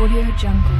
Audio Jungle.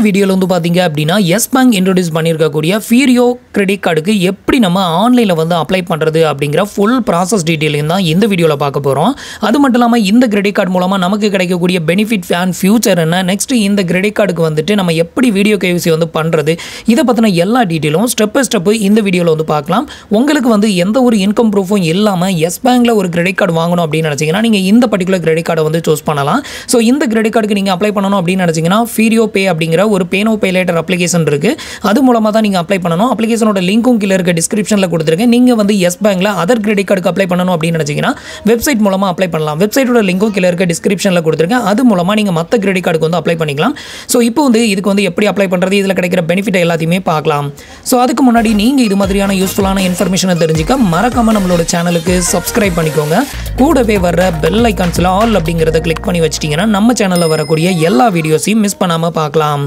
வீடியோல வந்து பாத்தீங்க அப்படினா எஸ் பேங்க் இன்ட்ரோ듀ஸ் பண்ணிருக்க கூடிய ஃபீரியோ கிரெடிட் கார்டுக்கு எப்படி நம்ம ஆன்லைன்ல வந்து அப்ளை பண்றது அப்படிங்கற ஃபுல் process டீடைலையும் தான் இந்த வீடியோல பார்க்க போறோம். அது மட்டும் இல்லாம இந்த கிரெடிட் கார்டு மூலமா நமக்கு கிடைக்கக்கூடிய பெனிஃபிட் அண்ட் ஃபியூச்சர் என்ன, நெக்ஸ்ட் இந்த கிரெடிட் கார்டுக்கு வந்துட்டு நம்ம எப்படி வீடியோ கேவிசி வந்து பண்றது, இத பத்தின எல்லா டீடைலும் ஸ்டெப் பை ஸ்டெப் இந்த வீடியோல வந்து பார்க்கலாம். உங்களுக்கு வந்து எந்த ஒரு இன்கம் ப்ரூஃபும் இல்லாம எஸ் பேங்க்ல ஒரு கிரெடிட் கார்டு வாங்கணும் அப்படி நினைச்சீங்கன்னா நீங்க இந்த பர்టిక్యులர் கிரெடிட் கார்டை வந்து சூஸ் பண்ணலாம். சோ இந்த கிரெடிட் கார்டுக்கு நீங்க அப்ளை பண்ணனும் அப்படி நினைச்சீங்கன்னா ஃபீரியோ பே அப்படிங்கற ஒரு பே நோ பே லேட்டர் அப்ளிகேஷன் இருக்கு. அது மூலமா தான் நீங்க அப்ளை பண்ணனும். அப்ளிகேஷனோட லிங்க்கும் கீழ இருக்க டிஸ்கிரிப்ஷன்ல கொடுத்திருக்கேன். நீங்க வந்து எஸ் பேங்க்ல அதர் கிரெடிட் கார்டுக்கு அப்ளை பண்ணனும் அப்படி நினைச்சீங்கன்னா வெப்சைட் மூலமா அப்ளை பண்ணலாம். வெப்சைட்டோட லிங்க்கும் கீழ இருக்க டிஸ்கிரிப்ஷன்ல கொடுத்திருக்கேன். அது மூலமா நீங்க மத்த கிரெடிட் கார்டுக்கு வந்து அப்ளை பண்ணிக்கலாம். சோ இப்போ வந்து இதுக்கு வந்து எப்படி அப்ளை பண்றது, இதுல கிடைக்கிற பெனிஃபிட் எல்லாத்தையுமே பார்க்கலாம். சோ அதுக்கு முன்னாடி நீங்க இது மாதிரியான யூஸ்ஃபுல்லான இன்ஃபர்மேஷனை தெரிஞ்சுக்க மறக்காம நம்மளோட சேனலுக்கு சப்ஸ்கிரைப் பண்ணிக்கோங்க. கூடவே வர்ற பெல் ஐகான்ஸ்ல ஆல் அப்படிங்கறத கிளிக் பண்ணி வச்சிட்டீங்கன்னா நம்ம சேனல்ல வரக்கூடிய எல்லா வீடியோஸையும் மிஸ் பண்ணாம பார்க்கலாம்.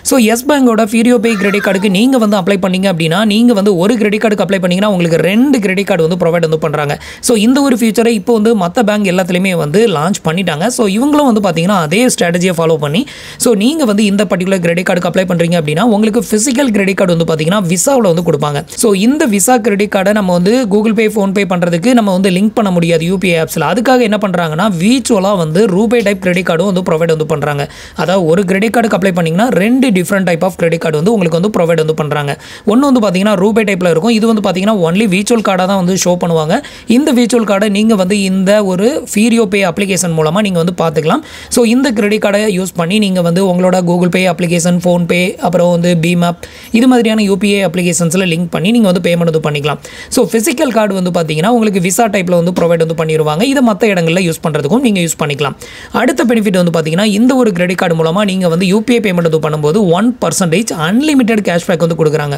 சோ எஸ் பேங்கோட ஃபீரியோ பே கிரெடிட் கார்டுக்கு நீங்க வந்து அப்ளை பண்ணீங்க அப்படினா நீங்க வந்து ஒரு கிரெடிட் கார்டுக்கு அப்ளை பண்ணீங்கன்னா உங்களுக்கு ரெண்டு கிரெடிட் கார்டு வந்து ப்ரொவைட் வந்து பண்றாங்க. சோ இந்த ஒரு ஃபீச்சரை இப்போ வந்து மத்த பேங்க் எல்லாத்துலயுமே வந்து லான்ச் பண்ணிட்டாங்க. சோ இவங்களும் வந்து பாத்தீங்கன்னா அதே ஸ்ட்ராட்டஜியை ஃபாலோ பண்ணி சோ நீங்க வந்து இந்த பர்టిక్యులர் கிரெடிட் கார்டுக்கு அப்ளை பண்றீங்க அப்படினா உங்களுக்கு பிசிக்கல் கிரெடிட் கார்டு வந்து பாத்தீங்கன்னா விசாவுல வந்து கொடுப்பாங்க. சோ இந்த விசா கிரெடிட் கார்டை நம்ம வந்து கூகுள் பே, ஃபோன் பே பண்றதுக்கு நம்ம வந்து லிங்க் பண்ண முடியாது யூபிஐ ஆப்ஸ்ல. அதுக்காக என்ன பண்றாங்கன்னா வீச்சுவலா வந்து ரூபே டைப் கிரெடிட் கார்டும் வந்து ப்ரொவைட் வந்து பண்றாங்க. அதாவது ஒரு கிரெடிட் கார்டுக்கு அப்ளை பண்ணீங்கன்னா ரெண்டு different type of credit card வந்து உங்களுக்கு வந்து ப்ரொவைட் வந்து பண்றாங்க. ஒன்னு வந்து பாத்தீங்கன்னா ரூபே டைப்ல இருக்கும். இது வந்து பாத்தீங்கன்னா ஒன்லி விர்ச்சுவல் கார்டா தான் வந்து ஷோ பண்ணுவாங்க. இந்த விர்ச்சுவல் கார்டை நீங்க வந்து இந்த ஒரு ஃபீரியோ பே அப்ளிகேஷன் மூலமா நீங்க வந்து பாத்துக்கலாம். சோ இந்த கிரெடிட் கார்டை யூஸ் பண்ணி நீங்க வந்து உங்களோட கூகுள் பே அப்ளிகேஷன், ஃபோன் பே, அப்புறம் வந்து பீம் ஆப் இது மாதிரியான யூபிஐ அப்ளிகேஷன்ஸ்ல லிங்க் பண்ணி நீங்க வந்து பேமெண்ட் வந்து பண்ணிக்கலாம். சோ பிசிக்கல் கார்டு வந்து பாத்தீங்கன்னா உங்களுக்கு விசா டைப்ல வந்து ப்ரொவைட் வந்து பண்ணிடுவாங்க. இதை மற்ற இடங்கள்ல யூஸ் பண்றதுக்கும் நீங்க யூஸ் பண்ணிக்கலாம். அடுத்த பெனிஃபிட் வந்து பாத்தீங்கன்னா இந்த ஒரு கிரெடிட் கார்டு மூலமா நீங்க வந்து யூபிஐ பேமெண்ட் வந்து பண்ணும்போது 1% அன்லிமிட்டெட் கேஷ்பேக் வந்து கொடுக்குறாங்க.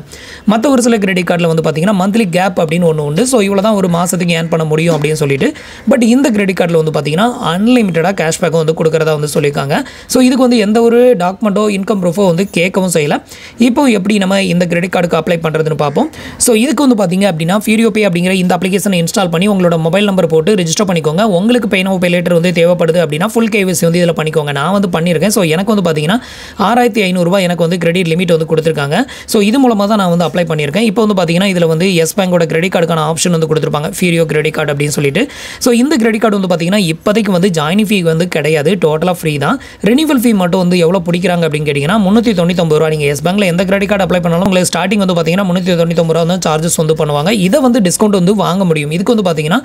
மற்ற ஒரு சில கிரெடிட் கார்டில் வந்து பார்த்தீங்கன்னா மந்த்லி கேப் அப்படின்னு ஒன்று உண்டு. ஸோ இவ்வளோ தான் ஒரு மாதத்துக்கு ஏர்ன் பண்ண முடியும் அப்படின்னு சொல்லிட்டு. பட் இந்த கிரெடிட் கார்டில் வந்து பார்த்தீங்கன்னா அன்லிமிட்டடாக கேஷ்பேக் வந்து கொடுக்குறதா வந்து சொல்லியிருக்காங்க. ஸோ இதுக்கு வந்து எந்த ஒரு டாக்குமெண்ட்டோ இன்கம் ப்ரூஃபோ வந்து கேட்கவும் செய்யலை. இப்போ எப்படி நம்ம இந்த கிரெடிட் கார்டுக்கு அப்ளை பண்ணுறதுன்னு பார்ப்போம். ஸோ இதுக்கு வந்து பார்த்தீங்க அப்படின்னா ஃபீரியோ பே அப்படிங்கிற இந்த அப்ளிகேஷனை இன்ஸ்டால் பண்ணி உங்களோட மொபைல் நம்பர் போட்டு ரெஜிஸ்டர் பண்ணிக்கோங்க. உங்களுக்கு பே நோ பே லேட்டர் வந்து தேவைப்படுது அப்படின்னா ஃபுல் கேவிசி வந்து இதில் பண்ணிக்கோங்க. நான் வந்து பண்ணியிருக்கேன். ஸோ எனக்கு வந்து பார்த்தீங்கன்னா 6500 ரூபாய் எனக்கு வந்து கிரெடிட் லிமிட் வந்து கொடுத்துருக்காங்க. ஸோ இது மூலமாக தான் நான் வந்து அப்ளை பண்ணியிருக்கேன். இப்போ வந்து பார்த்தீங்கன்னா இதில் வந்து எஸ் பேங்கோட கிரெடிட் கார்டுக்கான ஆப்ஷன் வந்து கொடுத்துருப்பாங்க, ஃபீரியோ கிரெடிட் கார்டு அப்படின்னு சொல்லிட்டு. ஸோ இந்த கிரெடிட் கார்டு வந்து பார்த்தீங்கன்னா இப்போதைக்கு வந்து ஜாயினிங் ஃபீ வந்து கிடையாது, டோட்டலாக ஃப்ரீ தான். ரெனிவல் ஃபீ மட்டும் வந்து எவ்வளோ பிடிக்கிறாங்க அப்படின்னு கேட்டிங்கன்னா 399 ரூபா. நீங்கள் எஸ் பேங்க்ல எந்த கிரெடிட் கார்டு அப்ளை பண்ணாலும் உங்களுக்கு ஸ்டார்டிங் வந்து பார்த்தீங்கன்னா 399 ரூபா வந்து சார்ஜஸ் வந்து பண்ணுவாங்க. இதை வந்து டிஸ்கவுண்ட் வந்து வாங்க முடியும். இதுக்கு வந்து பார்த்தீங்கன்னா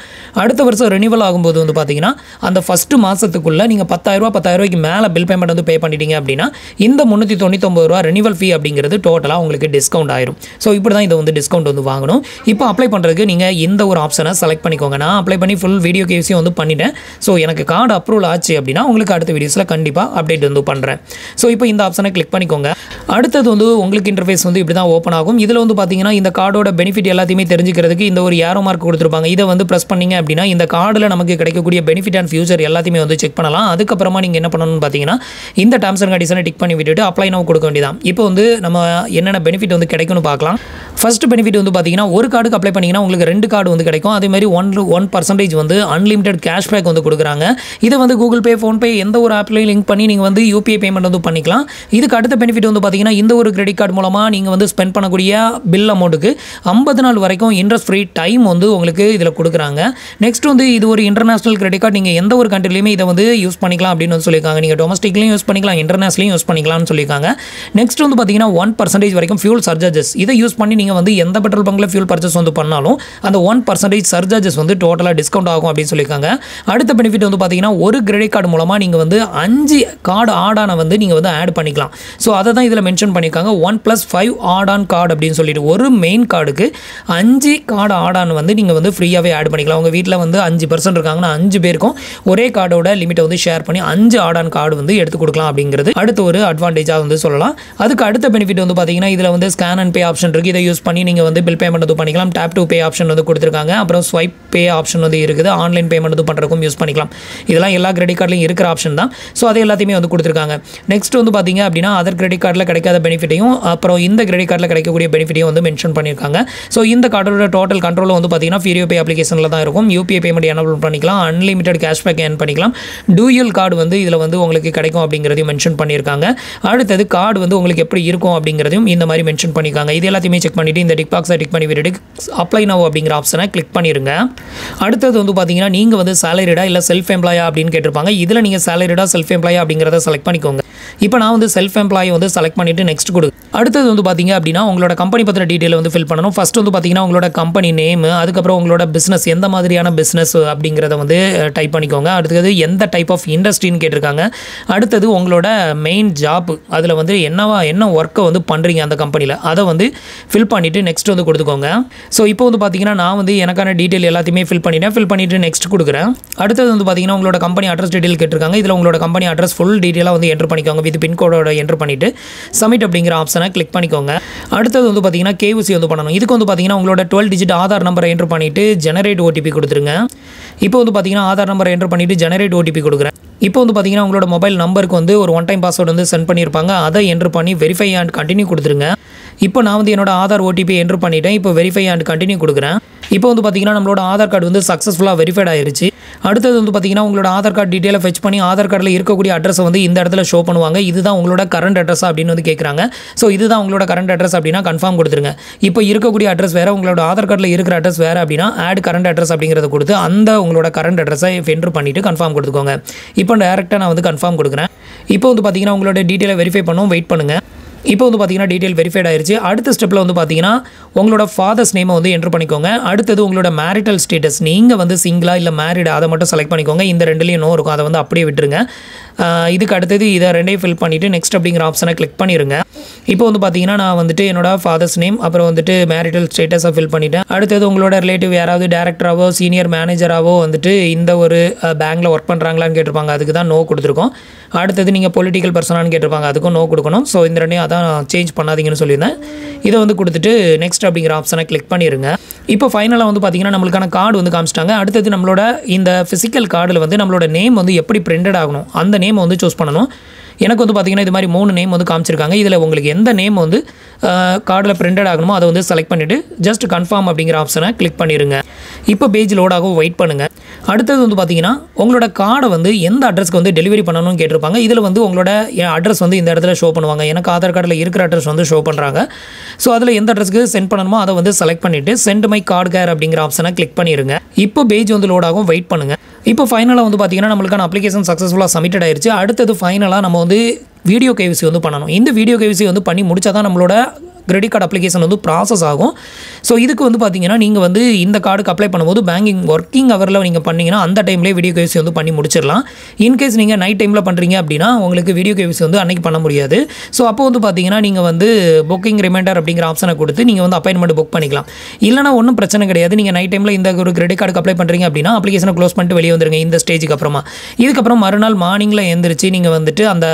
அடுத்த வருஷம் ரெனிவல் ஆகும்போது வந்து பார்த்தீங்கன்னா அந்த ஃபர்ஸ்ட் மாதத்துக்குள்ள நீங்கள் 10,000 ரூபாய்க்கு மேலே பில் பேமெண்ட் வந்து பே பண்ணிட்டீங்க அப்படின்னா இந்த 399 ரூபா ரெனிவல் ஃபீ அப்படிங்கிறது டோட்டலாக உங்களுக்கு டிஸ்கவுண்ட் ஆயிரும். ஸோ இப்படி தான் இதை வந்து டிஸ்கவுண்ட் வந்து வாங்கணும். இப்போ அப்ளை பண்ணுறதுக்கு நீங்கள் இந்த ஒரு ஆப்ஷனை செலக்ட் பண்ணிக்கோங்க. நான் அப்ளை பண்ணி ஃபுல் வீடியோ கேவிசியும் வந்து பண்ணிட்டேன். ஸோ எனக்கு கார்டு அப்ரூவல் ஆச்சு அப்படின்னா உங்களுக்கு அடுத்த வீடியோஸில் கண்டிப்பாக அப்டேட் வந்து பண்ணுறேன். ஸோ இப்போ இந்த ஆப்ஷனை கிளிக் பண்ணிக்கோங்க. அடுத்தது வந்து உங்களுக்கு இன்டர்ஃபேஸ் வந்து இப்படி தான் ஓப்பன் ஆகும். இதில் வந்து பார்த்தீங்கன்னா இந்த கார்டோட பெனிஃபிட் எல்லாத்தையுமே தெரிஞ்சுக்கிறதுக்கு இந்த ஒரு ஏரோ மார்க் கொடுத்துருப்பாங்க. இதை வந்து ப்ரெஸ் பண்ணீங்க அப்படின்னா இந்த கார்டில் நமக்கு கிடைக்கக்கூடிய பெனிஃபிட் அண்ட் ஃபியூச்சர் எல்லாத்தையுமே வந்து செக் பண்ணலாம். அதுக்கப்புறமா நீங்கள் என்ன பண்ணணும்னு பார்த்தீங்கன்னா இந்த டேர்ம்ஸ் அண்ட் கண்டிஷனை டிக் பண்ணி விட்டுட்டு அப்ளை நவ் கொடுக்க வேண்டியதான். இப்போ வந்து நம்ம என்னென்ன பெனிஃபிட் வந்து கிடைக்கும்னு பார்க்கலாம். ஃபர்ஸ்ட் பெனிஃபிட் வந்து பார்த்தீங்கன்னா ஒரு கார்டுக்கு அப்ளை பண்ணிங்கன்னா உங்களுக்கு ரெண்டு கார்டு வந்து கிடைக்கும். அதே மாதிரி 1% வந்து அன்லிமிட்டெட் கேஷ்பேக் வந்து கொடுக்குறாங்க. இதை வந்து கூகுள் பே, ஃபோன் பே எந்த ஒரு ஆப்லையும் லிங்க் பண்ணி நீங்கள் வந்து யூபிஐ பேமெண்ட் வந்து பண்ணிக்கலாம். இதுக்கு அடுத்த பெனிஃபிட் வந்து பார்த்தீங்கன்னா இந்த ஒரு கிரெடிட் கார்டு மூலமாக நீங்கள் வந்து ஸ்பெண்ட் பண்ணக்கூடிய பில் அமௌண்ட்டுக்கு 50 நாள் வரைக்கும் இன்ட்ரெஸ்ட் ஃப்ரீ டைம் வந்து உங்களுக்கு இதில் கொடுக்குறாங்க. நெக்ஸ்ட் வந்து இது ஒரு இன்டர்நேஷனல் கிரெடிட் கார்டு, நீங்கள் எந்த ஒரு கண்ட்ரிலையுமே இதை வந்து யூஸ் பண்ணிக்கலாம் அப்படின்னு வந்து சொல்லியிருக்காங்க. நீங்கள் டொமஸ்டிக்லையும் யூஸ் பண்ணிக்கலாம், இன்டர்நேஷனலையும் யூஸ் பண்ணிக்கலாம்னு சொல்லியிருக்காங்க. நெக்ஸ்ட் வந்து பார்த்தீங்கன்னா 1% வரைக்கும் ஃபியூல் சர்ஜார்ஜஸ். இதை யூஸ் பண்ணி நீங்கள் வந்து எந்த பெட்ரோல் பங்க்ல ஃபியூல் பர்ச்சேஸ் வந்து பண்ணாலும் அந்த 1% சர்ஜார்ஜஸ் வந்து டோட்டலாக டிஸ்கவுண்ட் ஆகும் அப்படின்னு சொல்லியிருக்காங்க. அடுத்த பெனிஃபிட் வந்து பார்த்தீங்கன்னா ஒரு கிரெடிட் கார்டு மூலமாக நீங்கள் வந்து 5 கார்டு ஆடான வந்து நீங்கள் வந்து ஆட் பண்ணிக்கலாம். ஸோ அதை தான் இதில் மென்ஷன் பண்ணியிருக்காங்க. 1+5 ஆட் ஆன் கார்டு அப்படின்னு சொல்லிட்டு ஒரு மெயின் கார்டுக்கு 5 கார்டு ஆடான் வந்து நீங்கள் வந்து ஃப்ரீயாகவே ஆட் பண்ணிக்கலாம். உங்கள் வீட்டில் வந்து 5% இருக்காங்கன்னா 5 பேருக்கும் ஒரே கார்டோட லிமிட்டை வந்து ஷேர் பண்ணி 5 ஆட் ஆன் கார்டு வந்து எடுத்து கொடுக்கலாம் அப்படிங்கிறது அடுத்த ஒரு அட்வான்டேஜ் அட்வான்டேஜாக வந்து சொல்லலாம். அதுக்கு அடுத்த பெனிஃபிட் வந்து பார்த்தீங்கன்னா இதில் வந்து ஸ்கேன் அண்ட் பே ஆப்ஷன் இருக்குது. இதை யூஸ் பண்ணி நீங்கள் வந்து பில் பேமெண்ட் வந்து பண்ணிக்கலாம். டேப் டு பே ஆப்ஷன் வந்து கொடுத்துருக்காங்க. அப்புறம் ஸ்வைப் பே ஆப்ஷன் வந்து இருக்குது. ஆன்லைன் பேமெண்ட் வந்து பண்ணுறதுக்கும் யூஸ் பண்ணிக்கலாம். இதெல்லாம் எல்லா கிரெடிட் கார்ட்லையும் இருக்கிற ஆப்ஷன் தான். ஸோ அது எல்லாத்தையுமே வந்து கொடுத்துருக்காங்க. நெக்ஸ்ட் வந்து பார்த்தீங்க அப்படின்னா அதர் கிரெடிட் கார்டில் கிடைக்காத பெனிஃபிட்டையும் அப்புறம் இந்த கிரெடிட் கார்டில் கிடைக்கக்கூடிய பெனிஃபிட்டையும் வந்து மென்ஷன் பண்ணியிருக்காங்க. ஸோ இந்த கார்டோட டோட்டல் கண்ட்ரோல் வந்து பார்த்தீங்கன்னா ஃபீரியோ பே அப்ளிகேஷனில் தான் இருக்கும். யூபிஐ பேமெண்ட் எனபிள் பண்ணிக்கலாம். அன்லிமிட்டட் கேஷ்பேக் ஏர்ன் பண்ணிக்கலாம். டூயல் கார்டு வந்து இதில் வந்து உங்களுக்கு கிடைக்கும் அப்படிங்கிறதையும் மென்ஷன் பண்ணியிருக்காங்க. அடுத்தது கார்டு வந்து உங்களுக்கு எப்படி இருக்கும் அப்படிங்கிறதையும் இந்த மாதிரி மென்ஷன் பண்ணியிருக்காங்க. இது எல்லாத்தையுமே செக் பண்ணிவிட்டு இந்த டிக் பாக்ஸை டிக் பண்ணி விட்டுட்டு அப்ளை நவ் அப்படிங்கிற ஆப்ஷனை கிளிக் பண்ணிடுங்க. அடுத்தது வந்து பார்த்தீங்கன்னா நீங்கள் வந்து சேலரிடா இல்லை செல்ஃப் எம்ப்ளாயா அப்படின்னு கேட்டிருப்பாங்க. இதில் நீங்கள் சேலரிடா செல்ஃப் எம்ப்ளாயா அப்படிங்கிறத செலக்ட் பண்ணிக்கோங்க. இப்போ நான் வந்து செல்ஃப் எம்ப்ளாயி வந்து செலக்ட் பண்ணிவிட்டு நெக்ஸ்ட் கொடு. அடுத்தது வந்து பார்த்தீங்க அப்படின்னா உங்களோட கம்பெனி பற்றின டீட்டெயில் வந்து ஃபில் பண்ணணும். ஃபஸ்ட் வந்து பார்த்தீங்கன்னா உங்களோட கம்பெனி நேம், அதுக்கப்புறம் உங்களோட பிஸ்னஸ் எந்த மாதிரியான பிஸ்னஸ் அப்படிங்கிறத வந்து டைப் பண்ணிக்கோங்க. அடுத்தது எந்த டைப் ஆஃப் இண்டஸ்ட்ரின்னு கேட்டிருக்காங்க. அடுத்தது உங்களோட மெயின் ஜாப், அதில் வந்து என்ன ஒர்க்கை வந்து பண்ணுறீங்க அந்த கம்பெனியில், அதை வந்து ஃபில் பண்ணிவிட்டு நெக்ஸ்ட் வந்து கொடுத்துக்கோங்க. ஸோ இப்போ வந்து பார்த்தீங்கன்னா நான் வந்து எனக்கான டீட்டெயில் எல்லாத்தையுமே ஃபில் பண்ணிவிட்டு நெக்ஸ்ட் கொடுக்குறேன். அடுத்தது வந்து பார்த்தீங்கன்னா உங்களோட கம்பெனி அட்ரஸ் டீட்டெயில் கேட்டிருக்காங்க. இதில் உங்களோட கம்பெனி அட்ரஸ் ஃபுல் டீட்டெயிலாக வந்து என்ட்ரு பண்ணிக்கோங்க. வித் பின்கோடோட என்ட்ரு பண்ணிவிட்டு சப்மிட் அப்படிங்கிற ஆப்ஷனை கிளிக் பண்ணிக்கோங்க. அடுத்தது வந்து பார்த்தீங்கன்னா கேவிசி வந்து பண்ணணும். இதுக்கு வந்து பார்த்தீங்கன்னா உங்களோட 12 டிஜிட் ஆதார் நம்பரை என்ட்ரு பண்ணிவிட்டு ஜெனரேட் ஓடிபி கொடுத்துருங்க. இப்போ வந்து பார்த்தீங்கன்னா ஆதார் நம்பரை என்ட்ரு பண்ணிவிட்டு ஜெனரேட் ஓடிபி கொடுக்குறேன். இப்போ வந்து பார்த்தீங்கன்னா உங்களோட மொபைல் நம்பருக்கு வந்து ஒரு ஒன் டைம் பாஸ்வேர்டு வந்து சென்ட் பண்ணியிருப்பாங்க. அதை என்ட்ரு பண்ணி வெரிஃபை அண்ட் கண்டினியூ கொடுத்துருங்க. இப்போ நான் வந்து என்னோட ஆதார் ஓடிபி என்ட்ரு பண்ணிவிட்டேன். இப்போ வெரிஃபை அண்ட் கண்டினியூ கொடுக்குறேன். இப்போ வந்து பார்த்தீங்கன்னா நம்மளோட ஆதார் கார்டு வந்து சக்ஸஸ்ஃபுல்லாக வெரிஃபைட் ஆயிருச்சு. அடுத்தது வந்து பார்த்தீங்கன்னா உங்களோட ஆதார் கார்டு டீட்டெயிலை ஃபெச் பண்ணி ஆதார் கார்டில் இருக்கக்கூடிய அட்ரஸை வந்து இந்த இடத்துல ஷோ பண்ணுவாங்க. இதுதான் உங்களோட கரண்ட் அட்ரஸா அப்படின்னு வந்து கேட்குறாங்க. ஸோ இதுதான் உங்களோட கரண்ட் அட்ரஸ் அப்படின்னா கன்ஃபார்ம் கொடுத்துருங்க. இப்போ இருக்கக்கூடிய அட்ரஸ் வேறு, உங்களோட ஆதார் கார்டில் இருக்கிற அட்ரஸ் வேறு அப்படின்னா ஆட் கரண்ட் அட்ரஸ் அப்படிங்கிறத கொடுத்து அந்த உங்களோட கரண்ட் அட்ரஸை என்ட்ரு பண்ணிவிட்டு கன்ஃபார்ம் கொடுத்துக்கோங்க. இப்போ டேரெக்டாக நான் வந்து கன்ஃபார்ம் கொடுக்குறேன். இப்போ வந்து பார்த்தீங்கன்னா உங்களோட டீட்டெயிலை வெரிஃபை பண்ணுவோம், வெயிட் பண்ணுங்கள். இப்போ வந்து பார்த்தீங்கன்னா டீட்டெயில் வெரிஃபைட் ஆயிருச்சு. அடுத்த ஸ்டெப்பில் வந்து பார்த்தீங்கன்னா உங்களோட ஃபாதர்ஸ் நேமை வந்து என்ட்ரு பண்ணிக்கோங்க. அடுத்தது உங்களோட மேரிட்டல் ஸ்டேட்டஸ், நீங்கள் வந்து சிங்கிளா இல்லை மேரிடா அதை மட்டும் செலக்ட் பண்ணிக்கோங்க. இந்த ரெண்டுலேயும் நோ இருக்கும், அதை வந்து அப்படியே விட்டுருங்க. இதுக்கு அடுத்தது இதை ரெண்டையும் ஃபில் பண்ணிவிட்டு நெக்ஸ்ட் அப்படிங்கிற ஆப்ஷனை கிளிக் பண்ணிடுங்க. இப்போ வந்து பார்த்தீங்கன்னா நான் வந்துட்டு என்னோட ஃபாதர்ஸ் நேம் அப்புறம் வந்துட்டு மேரிட்டல் ஸ்டேட்டஸை ஃபில் பண்ணிவிட்டேன். அடுத்தது உங்களோட ரிலேட்டிவ் யாராவது டேரக்டராகவோ சீனியர் மேனேஜராகவோ வந்துட்டு இந்த ஒரு பேங்க்கில் ஒர்க் பண்ணுறாங்களான்னு கேட்டிருப்பாங்க. அதுக்கு தான் நோ கொடுத்துருக்கோம். அடுத்தது நீங்கள் பொலிட்டிக்கல் பர்சனான்னு கேட்டிருப்பாங்க. அதுக்கும் நோ கொடுக்கணும். ஸோ இந்த ரெண்டையும் அதான் சேஞ்ச் பண்ணாதீங்கன்னு சொல்லியிருந்தேன். இதை வந்து கொடுத்துட்டு நெக்ஸ்ட் அப்படிங்கிற ஆப்ஷனை கிளிக் பண்ணிடுங்க. இப்போ ஃபைனலாக வந்து பார்த்தீங்கன்னா நம்மளுக்கான கார்டு வந்து காமிச்சிட்டாங்க. அடுத்தது நம்மளோட இந்த ஃபிசிக்கல் கார்டில் வந்து நம்மளோட நேம் வந்து எப்படி பிரிண்டட் ஆகணும் அந்த நேம் வந்து சூஸ் பண்ணணும். எனக்கு வந்து பார்த்தீங்கன்னா இது மாதிரி 3 நேம் வந்து காமிச்சிருக்காங்க. இதில் உங்களுக்கு எந்த நேம் வந்து கார்டில் பிரிண்டட் ஆகணுமோ அதை வந்து செலக்ட் பண்ணிவிட்டு ஜஸ்ட் கன்ஃபார்ம் அப்படிங்கிற ஆப்ஷனை கிளிக் பண்ணிடுங்க. இப்போ பேஜ் லோடாகவும் வெயிட் பண்ணுங்கள். அடுத்தது வந்து பார்த்தீங்கன்னா உங்களோட கார்டை வந்து எந்த அட்ரஸ்க்கு வந்து டெலிவரி பண்ணணும்னு கேட்டிருப்பாங்க. இதில் வந்து உங்களோட அட்ரஸ் வந்து இந்த இடத்துல ஷோ பண்ணுவாங்க. எனக்கு ஆதார் கார்டில் இருக்கிற அட்ரஸ் வந்து ஷோ பண்ணுறாங்க. ஸோ அதில் எந்த அட்ரஸ்க்கு சென்ட் பண்ணணுமோ அதை வந்து செலக்ட் பண்ணிவிட்டு சென்ட் மை கார்டு கேர் அப்படிங்கிற ஆப்ஷனை கிளிக் பண்ணிடுங்க. இப்போ பேஜ் வந்து லோடாகவும் வெயிட் பண்ணுங்கள். இப்போ ஃபைனலாக வந்து பார்த்தீங்கன்னா நம்மளுக்கான அப்ளிகேஷன் சக்ஸஸ்ஃபுல்லாக சப்மிட்டட் ஆயிருச்சு. அடுத்தது ஃபைனலாக நம்ம வந்து வீடியோ கேவிசி வந்து பண்ணணும். இந்த வீடியோ கேவிசி வந்து பண்ணி முடிச்சா தான் நம்மளோட கிரெடிட் கார்டு அப்ளிகேஷன் வந்து ப்ராசஸ் ஆகும். ஸோ இதுக்கு வந்து பார்த்தீங்கன்னா நீங்கள் வந்து இந்த கார்டுக்கு அப்ளை பண்ணும்போது பேங்கிங் ஒர்க்கிங் ஹவரில் நீங்கள் பண்ணிங்கன்னா அந்த டைம்லேயே வீடியோ கேவிசி வந்து பண்ணி முடிச்சிடலாம். இன்கேஸ் நீங்கள் நைட் டைமில் பண்ணுறீங்க அப்படின்னா உங்களுக்கு வீடியோ கேவிசி வந்து அன்றைக்கி பண்ண முடியாது. ஸோ அப்போ வந்து பார்த்தீங்கன்னா நீங்கள் வந்து புக்கிங் ரிமைண்டர் அப்படிங்கிற ஆப்ஷனை கொடுத்து நீங்கள் வந்து அப்பாயின்மெண்ட் புக் பண்ணிக்கலாம். இல்லைனா ஒன்றும் பிரச்சனை கிடையாது. நீங்கள் நைட் டைமில் இந்த ஒரு கிரெடிட் கார்டுக்கு அப்ளை பண்ணுறீங்க அப்படின்னா அப்ளிகேஷனை க்ளோஸ் பண்ணிட்டு வெளியே வந்துருங்க இந்த ஸ்டேஜுக்கு அப்புறமா. இதுக்கப்புறம் மறுநாள் மார்னிங்கில் எழுந்திரிச்சு நீங்கள் வந்துட்டு அந்த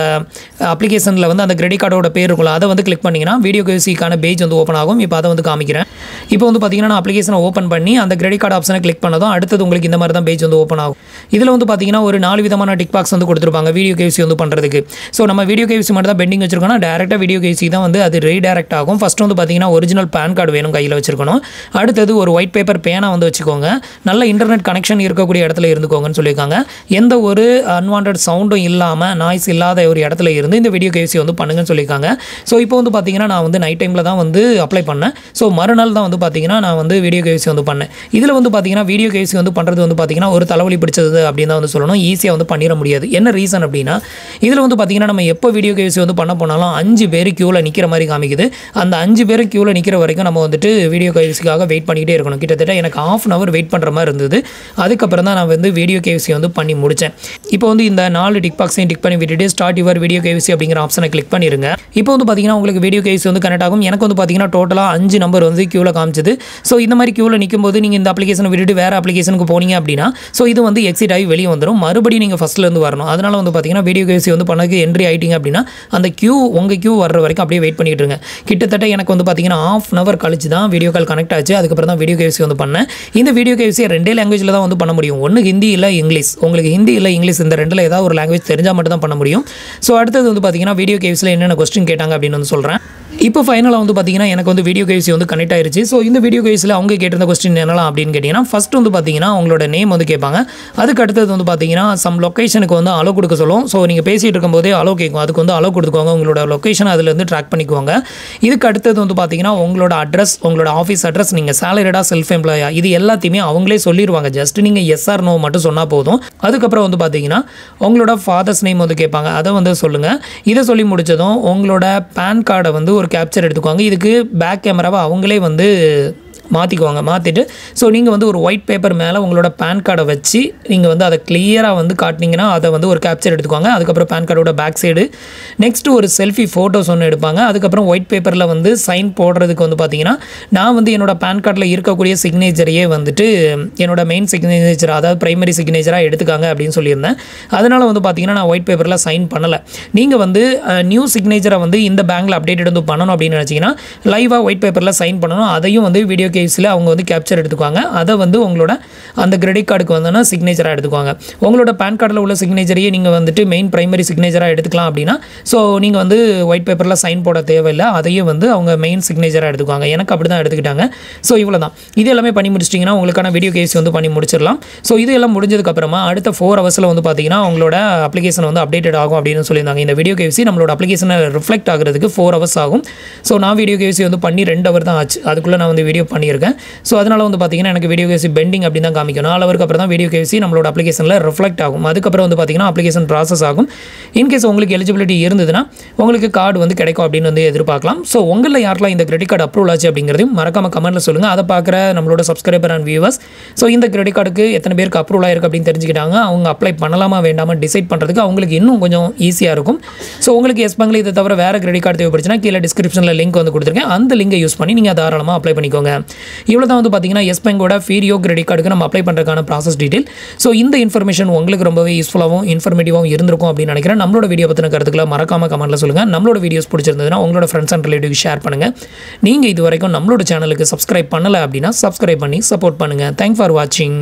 அப்ளிகேஷனில் வந்து அந்த கிரெடிட் கார்டோட பேர் இருக்குல்ல அதை வந்து கிளிக் பண்ணிங்கன்னா வீடியோ கேவிசிக்கான பேஜ் வந்து ஓப்பன் ஆகும். இப்போ அதை வந்து காமிக்கிறேன். இப்போ வந்து பார்த்தீங்கன்னா நான் அப்ளிகேஷனை ஓப்பன் பண்ணி அந்த கிரெடிட் கார்டு ஆப்ஷனை கிளிக் பண்ணதும் அடுத்தது உங்களுக்கு இந்த மாதிரி தான் பேஜ் வந்து ஓப்பன் ஆகும். இதில் வந்து பார்த்தீங்கன்னா ஒரு 4 விதமான டிக் பாக்ஸ் வந்து கொடுத்துருப்பாங்க வீடியோ கேவிசி வந்து பண்ணுறதுக்கு. ஸோ நம்ம வீடியோ கேவிசி மட்டும் தான் பெண்டிங் வச்சிருக்கோம்னா டேரெக்டாக வீடியோ கேவிசி தான் வந்து அது ரீடைரக்ட் ஆகும். ஃபஸ்ட்டு வந்து பார்த்தீங்கன்னா ஒரிஜினல் பேன் கார்டு வேணும் கையில் வச்சிருக்கணும். அடுத்தது ஒரு ஒயிட் பேப்பர் பேனா வந்து வச்சுக்கோங்க. நல்ல இன்டர்நெட் கனெக்ஷன் இருக்கக்கூடிய இடத்துல இருந்துக்கோங்கன்னு சொல்லியிருக்காங்க. எந்த ஒரு அன்வான்ட் சவுண்டும் இல்லாமல் நாய்ஸ் இல்லாத ஒரு இடத்துல இருந்து இந்த வீடியோ கேவிசி வந்து பண்ணுங்கன்னு சொல்லியிருக்காங்க. ஸோ இப்போ வந்து பார்த்தீங்கன்னா நான் வந்து நைட் டைமில் தான் வந்து அப்ளை பண்ணேன். ஸோ மறுநாள் தான் வந்து பார்த்தீங்கன்னா நான் வந்து வீடியோ கேவிசி வந்து பண்ணேன். இதில் வந்து பார்த்தீங்கன்னா வீடியோ கேவிசி வந்து பண்ணுறது வந்து பார்த்தீங்கன்னா ஒரு தலைவலி பிடிச்சது அப்படின்னு தான் வந்து சொல்லணும். ஈஸியாக வந்து பண்ணிட முடியாது. என்ன ரீசன் அப்படின்னா இதில் வந்து பார்த்தீங்கன்னா நம்ம எப்போ வீடியோ கேவிசி வந்து பண்ண போனாலும் 5 பேர் க்யூவில் நிற்கிற மாதிரி காமிக்குது. அந்த 5 பேர் க்யூவில் நிற்கிற வரைக்கும் நம்ம வந்துட்டு வீடியோ கேவிசிக்காக வெயிட் பண்ணிக்கிட்டே இருக்கணும். கிட்டத்தட்ட எனக்கு ½ hour வெயிட் பண்ணுற மாதிரி இருந்தது. அதுக்கப்புறம் தான் நான் வந்து வீடியோ கேவிசி வந்து பண்ணி முடித்தேன். இப்போ வந்து இந்த 4 டிக் பாக்ஸையும் டிக் பண்ணி விட்டுட்டு ஸ்டார்ட் யுவர் வீடியோ கேவிசி அப்படிங்கிற ஆப்ஷனை கிளிக் பண்ணிடுங்க. இப்போ வந்து பார்த்தீங்கன்னா உங்களுக்கு வீடியோ கேவிசி வந்து கனெக்ட் ஆகும். ஆகும். எனக்கு வந்து பார்த்தீங்கன்னா டோட்டலாக 5 நம்பர் வந்து க்யூவில் காமிச்சது. ஸோ இந்த மாதிரி க்யூவில் நிற்கும்போது நீங்கள் இந்த அப்ளிகேஷனை விட்டுட்டு வேறு அப்ளிகேஷனுக்கு போனீங்க அப்படின்னா ஸோ இது வந்து எக்ஸிட் ஆகி வெளியே வந்துடும். மறுபடியும் நீங்கள் ஃபஸ்ட்லேருந்து வரணும். அதனால் வந்து பார்த்தீங்கன்னா வீடியோ கேவிசி வந்து பண்ணதுக்கு என்ட்ரி ஆகிட்டிங்க அப்படின்னா அந்த உங்கள் கியூ வர்ற வரைக்கும் அப்படியே வெயிட் பண்ணிட்டு இருங்க. கிட்டத்தட்ட எனக்கு வந்து பார்த்தீங்கன்னா ½ hour கழிச்சு தான் வீடியோ கால் கனெக்ட் ஆச்சு. அதுக்கப்புறம் தான் வீடியோ கேவிசி வந்து பண்ணேன். இந்த வீடியோ கேவிசி 2 லாங்குவேஜில் தான் வந்து பண்ண முடியும். ஒன்று ஹிந்தி இல்லை இங்கிலீஷ். உங்களுக்கு ஹிந்தி இல்லை இங்கிலீஷ் இந்த 2ல் ஏதாவது ஒரு லாங்குவேஜ் தெரிஞ்சால் மட்டும் தான் பண்ண முடியும். ஸோ அடுத்தது வந்து பார்த்தீங்கன்னா வீடியோ கேவிசியில் என்னென்ன கொஸ்டின் கேட்டாங்க அப்படின்னு வந்து சொல்கிறேன். இப்போ ஃபைனலாக வந்து பார்த்தீங்கன்னா எனக்கு வந்து வீடியோ கேவிசி வந்து கனெக்ட் ஆயிருச்சு. ஸோ இந்த வீடியோ கேவிசியில் அவங்க கேட்டிருந்த கொஸ்டின் என்னலாம் அப்படின்னு கேட்டிங்கன்னா ஃபஸ்ட் வந்து பார்த்தீங்கன்னா உங்களோட நேம் வந்து கேட்பாங்க. அதுக்கு அடுத்தது வந்து பார்த்தீங்கன்னா சம் லொக்கேஷனுக்கு வந்து அலோ கொடுக்க சொல்லும். ஸோ நீங்கள் பேசிகிட்டு இருக்கும்போதே அலோ கேட்கும். அதுக்கு வந்து அலோ கொடுத்துக்கோங்க. உங்களோட லொக்கேஷன் அதிலேருந்து ட்ராக் பண்ணிக்குவாங்க. இதுக்கு அடுத்தது வந்து பார்த்தீங்கன்னா உங்களோட அட்ரஸ், உங்களோட ஆஃபீஸ் அட்ரஸ், நீங்கள் சேலரிடா செல்ஃப் எம்ப்ளாயா இது எல்லாத்தையுமே அவங்களே சொல்லிடுவாங்க. ஜஸ்ட் நீங்கள் எஸ் ஆர் நோ மட்டும் சொன்னால் போதும். அதுக்கப்புறம் வந்து பார்த்தீங்கன்னா உங்களோட ஃபாதர்ஸ் நேம் வந்து கேட்பாங்க. அதை வந்து சொல்லுங்கள். இதை சொல்லி முடித்ததும் உங்களோட பேன் கார்டை வந்து ஒரு கேப்சர் எடுத்துக்குவாங்க. இதுக்கு பேக் கேமராவை அவங்களே வந்து மாற்றிக்குவாங்க. மாற்றிட்டு ஸோ நீங்கள் வந்து ஒரு ஒயிட் பேப்பர் மேலே உங்களோட பேன் கார்டை வச்சு நீங்கள் வந்து அதை கிளியராக வந்து காட்டினீங்கன்னா அதை வந்து ஒரு கேப்சர் எடுத்துக்குவாங்க. அதுக்கப்புறம் பேன் கார்டோட பேக் சைடு நெக்ஸ்ட்டு ஒரு செல்ஃபி ஃபோட்டோஸ் ஒன்று எடுப்பாங்க. அதுக்கப்புறம் ஒயிட் பேப்பரில் வந்து சைன் போடுறதுக்கு வந்து பார்த்தீங்கன்னா நான் வந்து என்னோட பேன் கார்டில் இருக்கக்கூடிய சிக்னேச்சரையே வந்துட்டு என்னோட மெயின் சிக்னேச்சர் அதாவது ப்ரைமரி சிக்னேச்சராக எடுத்துக்காங்க அப்படின்னு சொல்லியிருந்தேன். அதனால் வந்து பார்த்தீங்கன்னா நான் ஒயிட் பேப்பரில் சைன் பண்ணலை. நீங்கள் வந்து நியூ சிக்னேச்சரை வந்து இந்த பேங்கில் அப்டேட் வந்து பண்ணணும் அப்படின்னு நினச்சிங்கன்னா லைவாக ஒயிட் பேப்பரில் சைன் பண்ணணும். அதையும் வந்து வீடியோ கேஸில் அவங்க வந்து கேப்சர் எடுத்துக்குவாங்க. அதை வந்து உங்களோட அந்த கிரெடிட் கார்டுக்கு வந்தோன்னா சிக்னேச்சராக எடுத்துக்குவாங்க. உங்களோட பேன் கார்டில் உள்ள சிக்னேச்சரையே நீங்கள் வந்துட்டு மெயின் ப்ரைமரி சிக்னேச்சராக எடுத்துக்கலாம் அப்படின்னா ஸோ நீங்கள் வந்து ஒயிட் பேப்பரில் சைன் போட தேவையில்லை. அதையும் வந்து அவங்க மெயின் சிக்னேச்சராக எடுத்துக்குவாங்க. எனக்கு அப்படி தான் எடுத்துக்கிட்டாங்க. ஸோ இவ்வளோ தான். இது எல்லாமே பண்ணி முடிச்சிட்டிங்கன்னா உங்களுக்கான வீடியோ கேஸ் வந்து பண்ணி முடிச்சிடலாம். ஸோ இது எல்லாம் முடிஞ்சதுக்கப்புறமா அடுத்த 4 hours வந்து பார்த்தீங்கன்னா உங்களோட அப்ளிகேஷன் வந்து அப்டேட் ஆகும் அப்படின்னு சொல்லியிருந்தாங்க. இந்த வீடியோ கேவிசி நம்மளோட அப்ளிகேஷனை ரிஃப்ளெக்ட் ஆகிறதுக்கு 4 hours ஆகும். ஸோ நான் வீடியோ கேவிசி வந்து பண்ணி 2 hour தான் ஆச்சு. அதுக்குள்ளே நான் வந்து வீடியோ பண்ணியிருக்கேன். ஸோ அதனால் வந்து பார்த்தீங்கன்னா எனக்கு வீடியோ கேவிசி பெண்டிங் அப்படி தான் காமிக்கும். 4 hours அப்புறம் தான் வீடியோ கேவிசி நம்மளோட அப்ளிகேஷனில் ரிஃப்ளெக்ட் ஆகும். அதுக்கப்புறம் வந்து பார்த்தீங்கன்னா அப்ளிகேஷன் ப்ராசஸ் ஆகும். இன்கேஸ் உங்களுக்கு எலிஜிபிலிட்டி இருந்ததுன்னா உங்களுக்கு கார்டு வந்து கிடைக்கும் அப்படின்னு வந்து எதிர்பார்க்கலாம். ஸோ உங்களில் யாரெல்லாம் இந்த கிரெடிட் கார்டு அப்ரூவல் ஆச்சு அப்படிங்கிறதையும் மறக்காம கமெண்ட்டில் சொல்லுங்கள். அதை பார்க்குற நம்மளோட சப்ஸ்கிரைபர் அண்ட் வியூவர்ஸ் ஸோ இந்த கிரெடிட் கார்டுக்கு எத்தனை பேருக்கு அப்ரூவல் ஆயிருக்கு அப்படின்னு தெரிஞ்சுக்கிட்டாங்க. அவங்க அப்ளை பண்ணலாமா வேண்டாமா டிசைட் பண்ணுறதுக்கு அவங்களுக்கு இன்னும் கொஞ்சம் ஈஸியாக இருக்கும். ஸோ உங்களுக்கு எஸ் பேங்கில் இதை தவிர வேறு கிரெடிட் கார்டு தேவைப்படுச்சுன்னா கீழே டிஸ்கிரிப்ஷனில் லிங்க் வந்து கொடுத்துருக்கேன். அந்த லிங்கை யூஸ் பண்ணி நீங்கள் தாராளமாக அப்ளை பண்ணிக்கோங்க. இவ்வளோ தான் வந்து பார்த்தீங்கன்னா எஸ் பேங்கோட ஃபீரியோ கிரெடிட் கார்டுக்கு நம்ம அப்ளை பண்ணுறதுக்கான ப்ராசஸ் டீட்டெயில். ஸோ இந்த இன்ஃபர்மேஷன் உங்களுக்கு ரொம்பவே யூஸ்ஃபுல்லாகவும் இன்ஃபர்மேட்டிவாகவும் இருந்திருக்கும் அப்படின்னு நினைக்கிறேன். நம்மளோட வீடியோ பற்றின கருத்துக்களை மறக்காம கமெண்ட்டில் சொல்லுங்கள். நம்மளோட வீடியோஸ் பிடிச்சிருந்ததுன்னா உங்களோட ஃப்ரெண்ட்ஸ் அண்ட் ரிலேட்டிவ் ஷேர் பண்ணுங்கள். நீங்கள் இது வரைக்கும் நம்மளோட சேனலுக்கு சப்ஸ்கிரைப் பண்ணலை அப்படின்னா சப்ஸ்கிரைப் பண்ணி சப்போர்ட் பண்ணுங்கள். தேங்க்ஸ் ஃபார் வாட்சிங்.